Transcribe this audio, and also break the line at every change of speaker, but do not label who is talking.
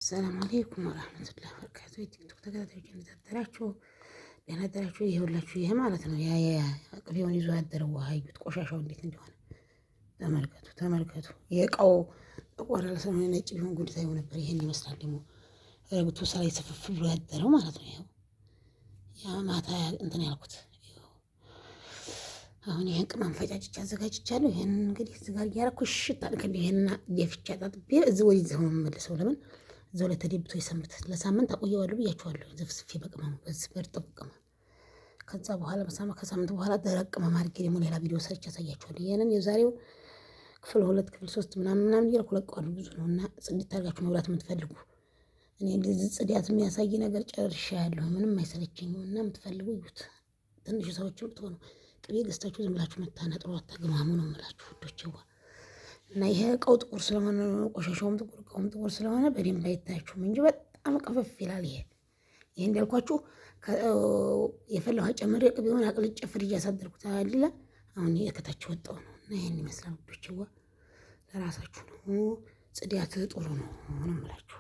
ሰላም አለይኩም ወራህመቱላሂ ወበረካቱ። የቲክቶክ ተከታታዮች እንዴት አደራችሁ? ደህና አደራችሁ? ይኸውላችሁ ይሄ ማለት ነው ያ ቅቤውን ይዞ ያደረው ውሃ እዩት፣ ቆሻሻው እንዴት እንደሆነ ተመልከቱ። የእቃው ጥቁር ሰማያዊ ነጭ ቢሆን ጉድ ታየው ነበር። ይሄን ይመስላል ደግሞ ረግቶ ሰላይ ስፍፍ ብሎ ያደረው ማለት ነው። ይኸው ያ ማታ እንትን ያልኩት አሁን ይሄን ቅመም ፈጫጭቻ አዘጋጅቻለሁ። ይሄን እንግዲህ እዚህ ጋር እያደረኩ እሽት አድርጌ ይሄን የፍቻ ጣጥቤ እዚህ ወዲህ ሆኖ የምመልሰው ለምን እዛው ላይ ተደብቶ ይሰምት ለሳምንት አቆየዋለሁ ብያቸዋለሁ። ዘፍስፌ በቅመሙ በዚህ በእርጥብ ቅመም ከዛ በኋላ ከሳምንት በኋላ ደረቅ ቅመም አድርጌ ደግሞ ሌላ ቪዲዮ ሰርች ያሳያቸዋለሁ። ይሄንን የዛሬው ክፍል 2 ክፍል 3 ምናምን እያልኩ ለቀዋለሁ። ብዙ ነው እና ጽድት አድርጋችሁ መብላት የምትፈልጉ እኔ እንደዚህ ጽዳት የሚያሳይ ነገር ጨርሻለሁ። ምንም አይሰለቸኝም እና የምትፈልጉ ይዩት። ትንሽ ሰዎችም ብትሆኑ ቅቤ ገዝታችሁ ዝም ብላችሁ መታነጥሩ አታግማሙ ነው የምላችሁ ውዶችዋ። እና ይሄ እቃው ጥቁር ስለሆነ ቆሻሻውም ጥቁር እቃውም ጥቁር ስለሆነ በደንብ አይታያችሁም እንጂ በጣም ቅፍፍ ይላል። ይሄ እንዳልኳችሁ የፈላ ውሃ ጨምሬ ቅቤውን አቅልጬ ፍሪጅ ያሳደርኩት አለ። አሁን ከታች ወጣው ነው እና ይሄን ይመስላል ውዶችዋ። ለራሳችሁ ነው ጽዳት ጥሩ ነው የምላችሁ።